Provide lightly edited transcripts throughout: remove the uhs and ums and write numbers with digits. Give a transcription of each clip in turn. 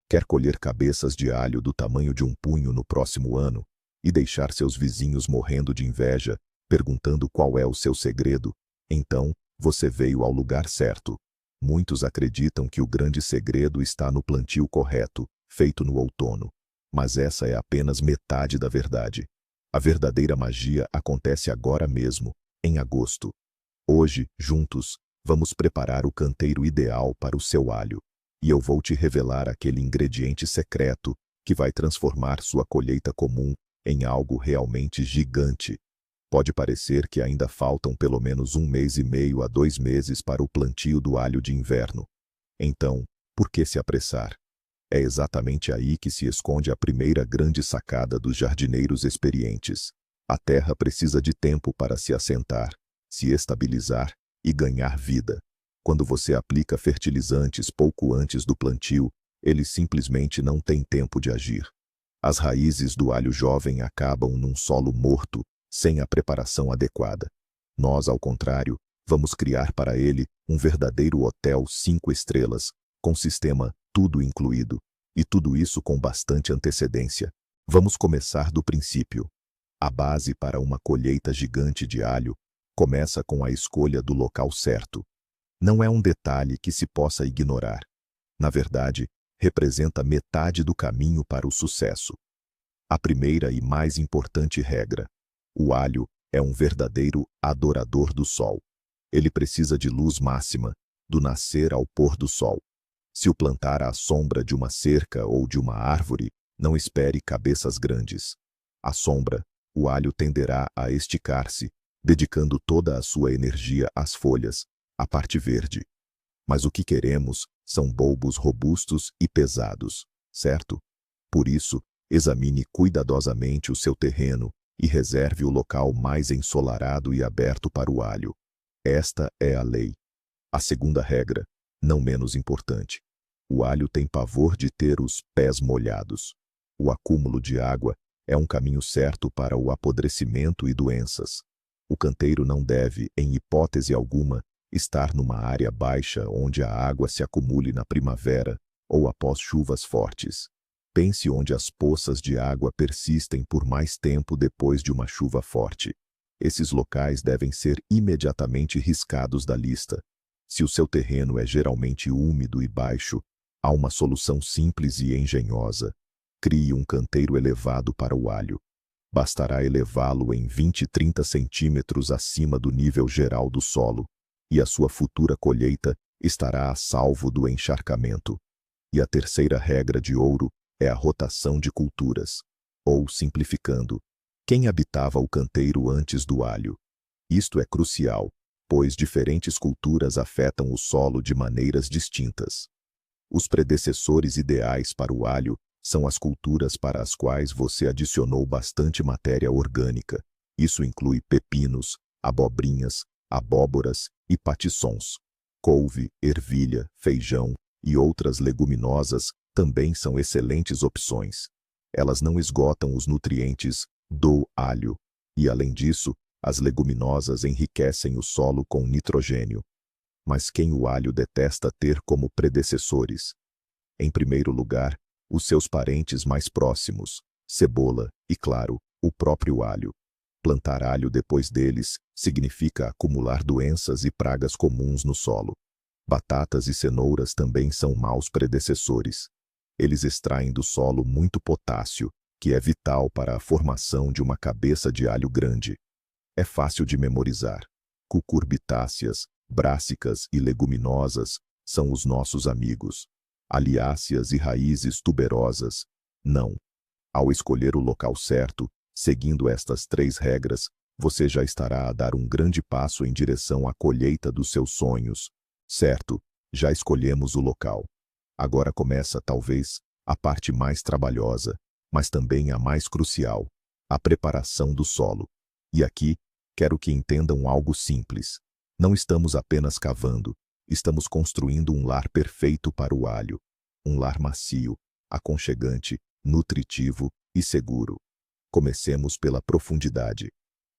Quer colher cabeças de alho do tamanho de um punho no próximo ano e deixar seus vizinhos morrendo de inveja, perguntando qual é o seu segredo? Então, você veio ao lugar certo. Muitos acreditam que o grande segredo está no plantio correto, feito no outono. Mas essa é apenas metade da verdade. A verdadeira magia acontece agora mesmo, em agosto. Hoje, juntos, vamos preparar o canteiro ideal para o seu alho. E eu vou te revelar aquele ingrediente secreto que vai transformar sua colheita comum em algo realmente gigante. Pode parecer que ainda faltam pelo menos 1 mês e meio a 2 meses para o plantio do alho de inverno. Então, por que se apressar? É exatamente aí que se esconde a primeira grande sacada dos jardineiros experientes. A terra precisa de tempo para se assentar, se estabilizar e ganhar vida. Quando você aplica fertilizantes pouco antes do plantio, eles simplesmente não têm tempo de agir. As raízes do alho jovem acabam num solo morto, sem a preparação adequada. Nós, ao contrário, vamos criar para ele um verdadeiro hotel 5 estrelas, com sistema tudo incluído, e tudo isso com bastante antecedência. Vamos começar do princípio. A base para uma colheita gigante de alho começa com a escolha do local certo. Não é um detalhe que se possa ignorar. Na verdade, representa metade do caminho para o sucesso. A primeira e mais importante regra: o alho é um verdadeiro adorador do sol. Ele precisa de luz máxima, do nascer ao pôr do sol. Se o plantar à sombra de uma cerca ou de uma árvore, não espere cabeças grandes. À sombra, o alho tenderá a esticar-se, dedicando toda a sua energia às folhas, à parte verde. Mas o que queremos são bulbos robustos e pesados, certo? Por isso, examine cuidadosamente o seu terreno e reserve o local mais ensolarado e aberto para o alho. Esta é a lei. A segunda regra, não menos importante: o alho tem pavor de ter os pés molhados. O acúmulo de água é um caminho certo para o apodrecimento e doenças. O canteiro não deve, em hipótese alguma, estar numa área baixa onde a água se acumule na primavera ou após chuvas fortes. Pense onde as poças de água persistem por mais tempo depois de uma chuva forte. Esses locais devem ser imediatamente riscados da lista. Se o seu terreno é geralmente úmido e baixo, há uma solução simples e engenhosa. Crie um canteiro elevado para o alho. Bastará elevá-lo em 20-30 centímetros acima do nível geral do solo, e a sua futura colheita estará a salvo do encharcamento. E a terceira regra de ouro é a rotação de culturas. Ou, simplificando, quem habitava o canteiro antes do alho? Isto é crucial, pois diferentes culturas afetam o solo de maneiras distintas. Os predecessores ideais para o alho são as culturas para as quais você adicionou bastante matéria orgânica. Isso inclui pepinos, abobrinhas, abóboras e patiçons. Couve, ervilha, feijão e outras leguminosas também são excelentes opções. Elas não esgotam os nutrientes do alho e, além disso, as leguminosas enriquecem o solo com nitrogênio. Mas quem o alho detesta ter como predecessores? Em primeiro lugar, os seus parentes mais próximos, cebola e, claro, o próprio alho. Plantar alho depois deles significa acumular doenças e pragas comuns no solo. Batatas e cenouras também são maus predecessores. Eles extraem do solo muito potássio, que é vital para a formação de uma cabeça de alho grande. É fácil de memorizar. Cucurbitáceas, brássicas e leguminosas são os nossos amigos. Aliáceas e raízes tuberosas, não. Ao escolher o local certo, seguindo estas 3 regras, você já estará a dar um grande passo em direção à colheita dos seus sonhos. Certo, já escolhemos o local. Agora começa, talvez, a parte mais trabalhosa, mas também a mais crucial: a preparação do solo. E aqui, quero que entendam algo simples. Não estamos apenas cavando, estamos construindo um lar perfeito para o alho. Um lar macio, aconchegante, nutritivo e seguro. Comecemos pela profundidade.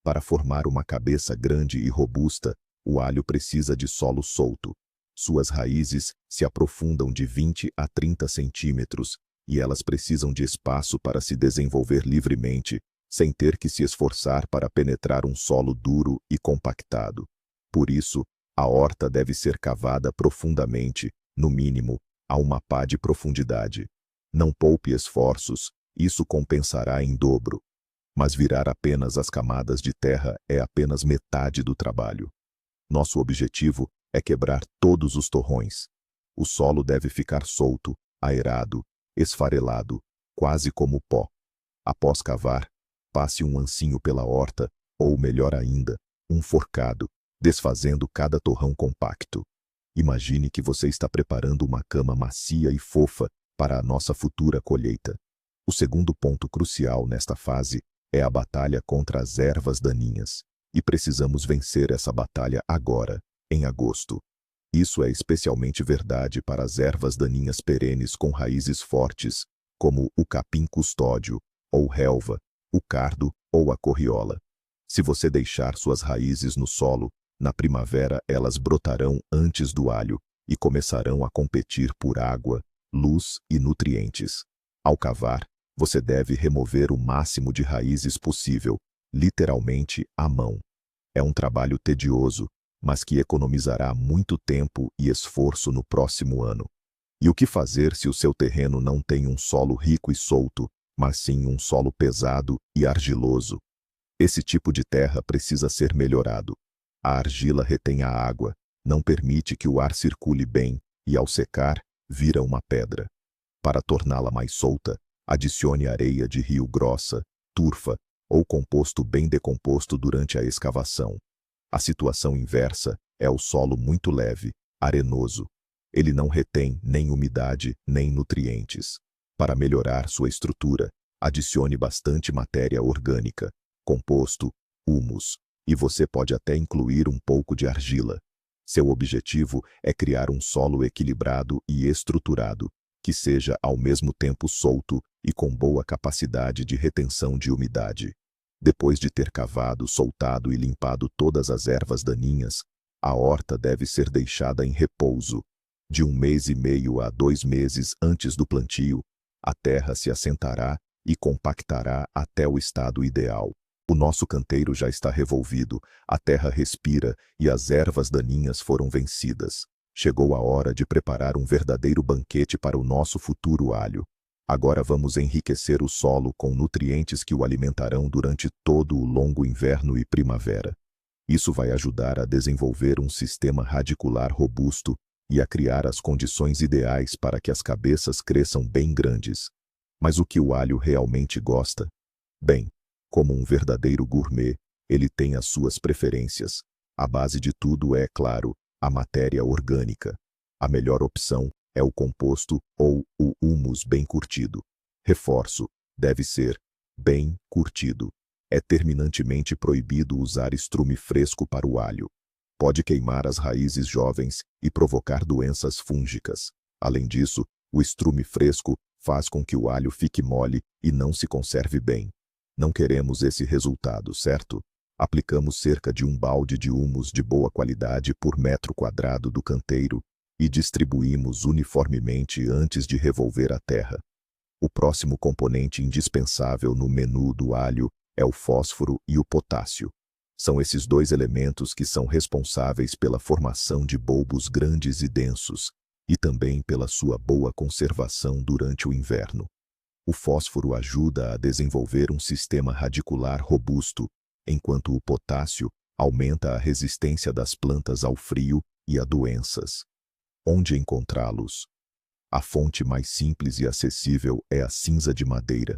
Para formar uma cabeça grande e robusta, o alho precisa de solo solto. Suas raízes se aprofundam de 20 a 30 centímetros e elas precisam de espaço para se desenvolver livremente, sem ter que se esforçar para penetrar um solo duro e compactado. Por isso, a horta deve ser cavada profundamente, no mínimo, a uma pá de profundidade. Não poupe esforços, isso compensará em dobro. Mas virar apenas as camadas de terra é apenas metade do trabalho. Nosso objetivo é quebrar todos os torrões. O solo deve ficar solto, aerado, esfarelado, quase como pó. Após cavar, passe um ancinho pela horta, ou melhor ainda, um forcado, desfazendo cada torrão compacto. Imagine que você está preparando uma cama macia e fofa para a nossa futura colheita. O segundo ponto crucial nesta fase é a batalha contra as ervas daninhas. E precisamos vencer essa batalha agora, em agosto. Isso é especialmente verdade para as ervas daninhas perenes com raízes fortes, como o capim custódio, ou relva, o cardo ou a corriola. Se você deixar suas raízes no solo, na primavera elas brotarão antes do alho e começarão a competir por água, luz e nutrientes. Ao cavar, você deve remover o máximo de raízes possível, literalmente à mão. É um trabalho tedioso, mas que economizará muito tempo e esforço no próximo ano. E o que fazer se o seu terreno não tem um solo rico e solto, mas sim um solo pesado e argiloso? Esse tipo de terra precisa ser melhorado. A argila retém a água, não permite que o ar circule bem e, ao secar, vira uma pedra. Para torná-la mais solta, adicione areia de rio grossa, turfa ou composto bem decomposto durante a escavação. A situação inversa é o solo muito leve, arenoso. Ele não retém nem umidade nem nutrientes. Para melhorar sua estrutura, adicione bastante matéria orgânica, composto, humus, e você pode até incluir um pouco de argila. Seu objetivo é criar um solo equilibrado e estruturado, que seja ao mesmo tempo solto e com boa capacidade de retenção de umidade. Depois de ter cavado, soltado e limpado todas as ervas daninhas, a horta deve ser deixada em repouso. De 1 mês e meio a 2 meses antes do plantio, a terra se assentará e compactará até o estado ideal. O nosso canteiro já está revolvido, a terra respira e as ervas daninhas foram vencidas. Chegou a hora de preparar um verdadeiro banquete para o nosso futuro alho. Agora vamos enriquecer o solo com nutrientes que o alimentarão durante todo o longo inverno e primavera. Isso vai ajudar a desenvolver um sistema radicular robusto e a criar as condições ideais para que as cabeças cresçam bem grandes. Mas o que o alho realmente gosta? Bem, como um verdadeiro gourmet, ele tem as suas preferências. A base de tudo é, claro, a matéria orgânica. A melhor opção é o composto ou o humus bem curtido. Reforço, deve ser bem curtido. É terminantemente proibido usar estrume fresco para o alho. Pode queimar as raízes jovens e provocar doenças fúngicas. Além disso, o estrume fresco faz com que o alho fique mole e não se conserve bem. Não queremos esse resultado, certo? Aplicamos cerca de 1 balde de humus de boa qualidade por metro quadrado do canteiro e distribuímos uniformemente antes de revolver a terra. O próximo componente indispensável no menu do alho é o fósforo e o potássio. São esses 2 elementos que são responsáveis pela formação de bulbos grandes e densos, e também pela sua boa conservação durante o inverno. O fósforo ajuda a desenvolver um sistema radicular robusto, enquanto o potássio aumenta a resistência das plantas ao frio e a doenças. Onde encontrá-los? A fonte mais simples e acessível é a cinza de madeira.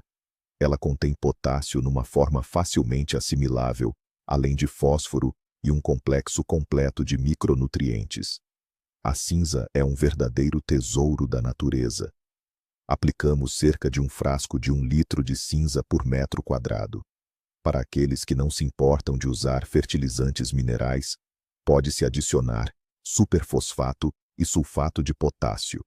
Ela contém potássio numa forma facilmente assimilável, além de fósforo e um complexo completo de micronutrientes. A cinza é um verdadeiro tesouro da natureza. Aplicamos cerca de um frasco de 1 litro de cinza por metro quadrado. Para aqueles que não se importam de usar fertilizantes minerais, pode-se adicionar superfosfato e sulfato de potássio.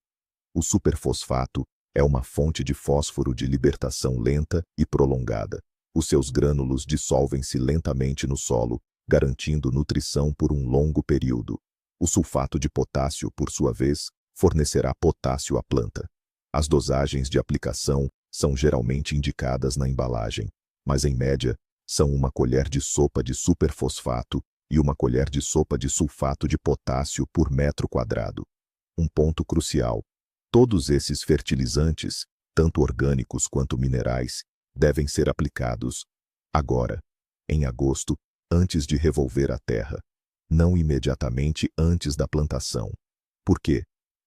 O superfosfato é uma fonte de fósforo de libertação lenta e prolongada. Os seus grânulos dissolvem-se lentamente no solo, garantindo nutrição por um longo período. O sulfato de potássio, por sua vez, fornecerá potássio à planta. As dosagens de aplicação são geralmente indicadas na embalagem, mas em média, são uma colher de sopa de superfosfato e uma colher de sopa de sulfato de potássio por metro quadrado. Um ponto crucial: todos esses fertilizantes, tanto orgânicos quanto minerais, devem ser aplicados agora, em agosto, antes de revolver a terra, não imediatamente antes da plantação. Por quê?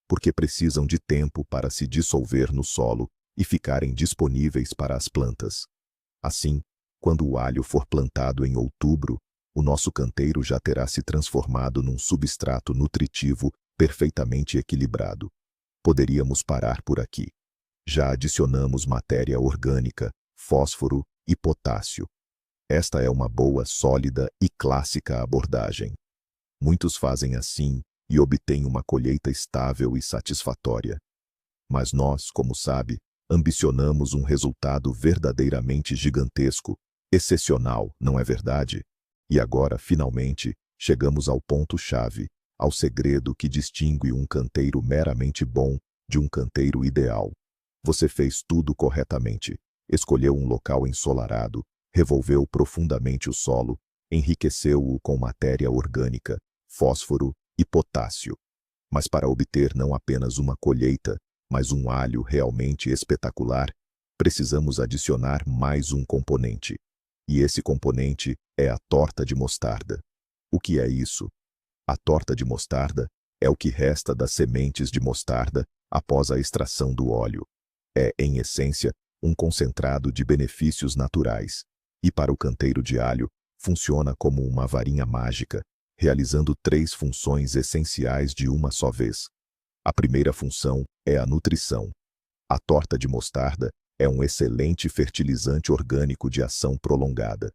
Porque precisam de tempo para se dissolver no solo e ficarem disponíveis para as plantas. Assim, quando o alho for plantado em outubro, o nosso canteiro já terá se transformado num substrato nutritivo perfeitamente equilibrado. Poderíamos parar por aqui. Já adicionamos matéria orgânica, fósforo e potássio. Esta é uma boa, sólida e clássica abordagem. Muitos fazem assim e obtêm uma colheita estável e satisfatória. Mas nós, como sabe, ambicionamos um resultado verdadeiramente gigantesco, excepcional, não é verdade? E agora, finalmente, chegamos ao ponto-chave, ao segredo que distingue um canteiro meramente bom de um canteiro ideal. Você fez tudo corretamente. Escolheu um local ensolarado, revolveu profundamente o solo, enriqueceu-o com matéria orgânica, fósforo e potássio. Mas para obter não apenas uma colheita, mas um alho realmente espetacular, precisamos adicionar mais um componente. E esse componente é a torta de mostarda. O que é isso? A torta de mostarda é o que resta das sementes de mostarda após a extração do óleo. É, em essência, um concentrado de benefícios naturais. E para o canteiro de alho, funciona como uma varinha mágica, realizando 3 funções essenciais de uma só vez. A primeira função é a nutrição. A torta de mostarda é um excelente fertilizante orgânico de ação prolongada.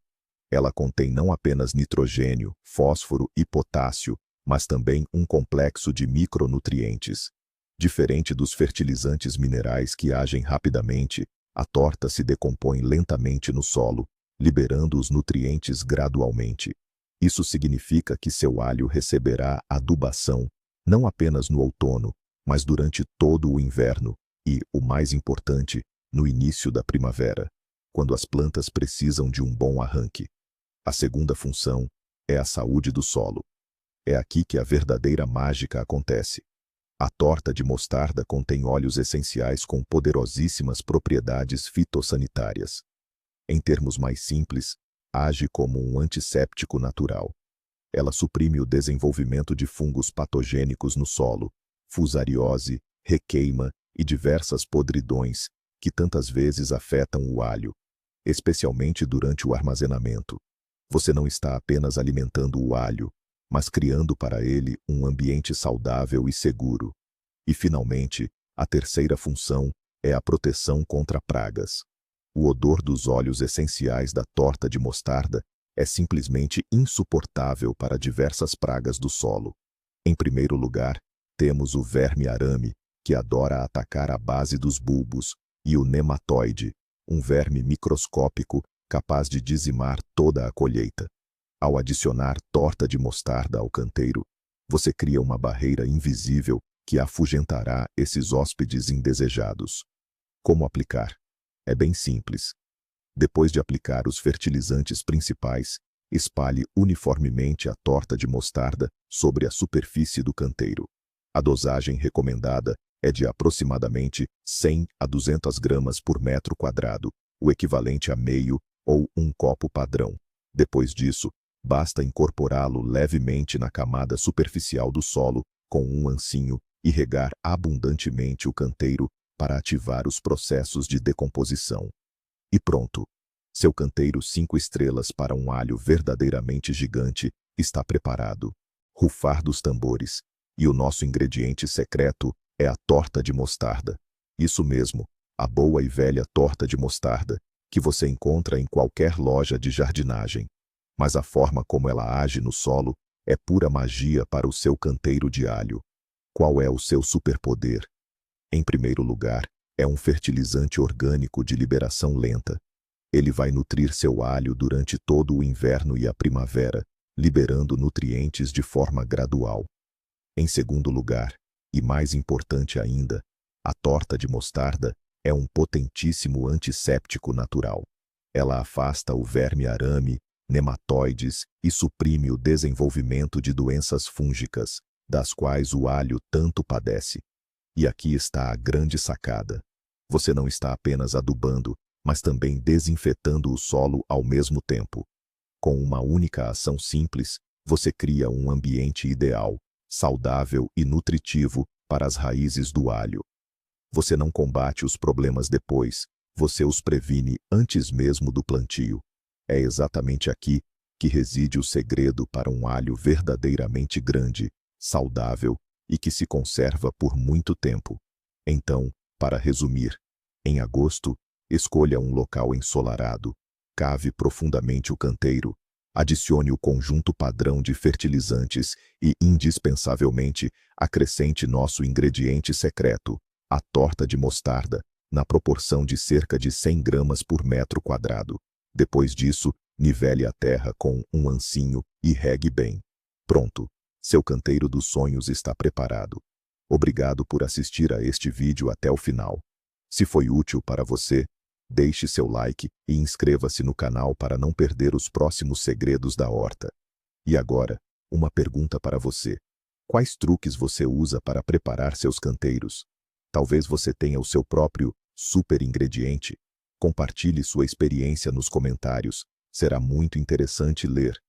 Ela contém não apenas nitrogênio, fósforo e potássio, mas também um complexo de micronutrientes. Diferente dos fertilizantes minerais que agem rapidamente, a torta se decompõe lentamente no solo, liberando os nutrientes gradualmente. Isso significa que seu alho receberá adubação, não apenas no outono, mas durante todo o inverno e, o mais importante, no início da primavera, quando as plantas precisam de um bom arranque. A segunda função é a saúde do solo. É aqui que a verdadeira mágica acontece. A torta de mostarda contém óleos essenciais com poderosíssimas propriedades fitossanitárias. Em termos mais simples, age como um antisséptico natural. Ela suprime o desenvolvimento de fungos patogênicos no solo, fusariose, requeima e diversas podridões que tantas vezes afetam o alho, especialmente durante o armazenamento. Você não está apenas alimentando o alho, mas criando para ele um ambiente saudável e seguro. E, finalmente, a terceira função é a proteção contra pragas. O odor dos óleos essenciais da torta de mostarda é simplesmente insuportável para diversas pragas do solo. Em primeiro lugar, temos o verme-arame, que adora atacar a base dos bulbos, e o nematóide, um verme microscópico capaz de dizimar toda a colheita. Ao adicionar torta de mostarda ao canteiro, você cria uma barreira invisível que afugentará esses hóspedes indesejados. Como aplicar? É bem simples. Depois de aplicar os fertilizantes principais, espalhe uniformemente a torta de mostarda sobre a superfície do canteiro. A dosagem recomendada é de aproximadamente 100 a 200 gramas por metro quadrado, o equivalente a meio ou um copo padrão. Depois disso, basta incorporá-lo levemente na camada superficial do solo com um ancinho e regar abundantemente o canteiro para ativar os processos de decomposição. E pronto! Seu canteiro 5 estrelas para um alho verdadeiramente gigante está preparado. Rufar dos tambores. E o nosso ingrediente secreto é a torta de mostarda. Isso mesmo, a boa e velha torta de mostarda, que você encontra em qualquer loja de jardinagem. Mas a forma como ela age no solo é pura magia para o seu canteiro de alho. Qual é o seu superpoder? Em primeiro lugar, é um fertilizante orgânico de liberação lenta. Ele vai nutrir seu alho durante todo o inverno e a primavera, liberando nutrientes de forma gradual. Em segundo lugar, e mais importante ainda, a torta de mostarda é um potentíssimo antisséptico natural. Ela afasta o verme-arame, nematóides e suprime o desenvolvimento de doenças fúngicas, das quais o alho tanto padece. E aqui está a grande sacada. Você não está apenas adubando, mas também desinfetando o solo ao mesmo tempo. Com uma única ação simples, você cria um ambiente ideal, saudável e nutritivo para as raízes do alho. Você não combate os problemas depois, você os previne antes mesmo do plantio. É exatamente aqui que reside o segredo para um alho verdadeiramente grande, saudável e que se conserva por muito tempo. Então, para resumir, em agosto, escolha um local ensolarado, cave profundamente o canteiro, adicione o conjunto padrão de fertilizantes e, indispensavelmente, acrescente nosso ingrediente secreto, a torta de mostarda, na proporção de cerca de 100 gramas por metro quadrado. Depois disso, nivele a terra com um ancinho e regue bem. Pronto, seu canteiro dos sonhos está preparado. Obrigado por assistir a este vídeo até o final. Se foi útil para você, deixe seu like e inscreva-se no canal para não perder os próximos segredos da horta. E agora, uma pergunta para você. Quais truques você usa para preparar seus canteiros? Talvez você tenha o seu próprio super ingrediente. Compartilhe sua experiência nos comentários. Será muito interessante ler.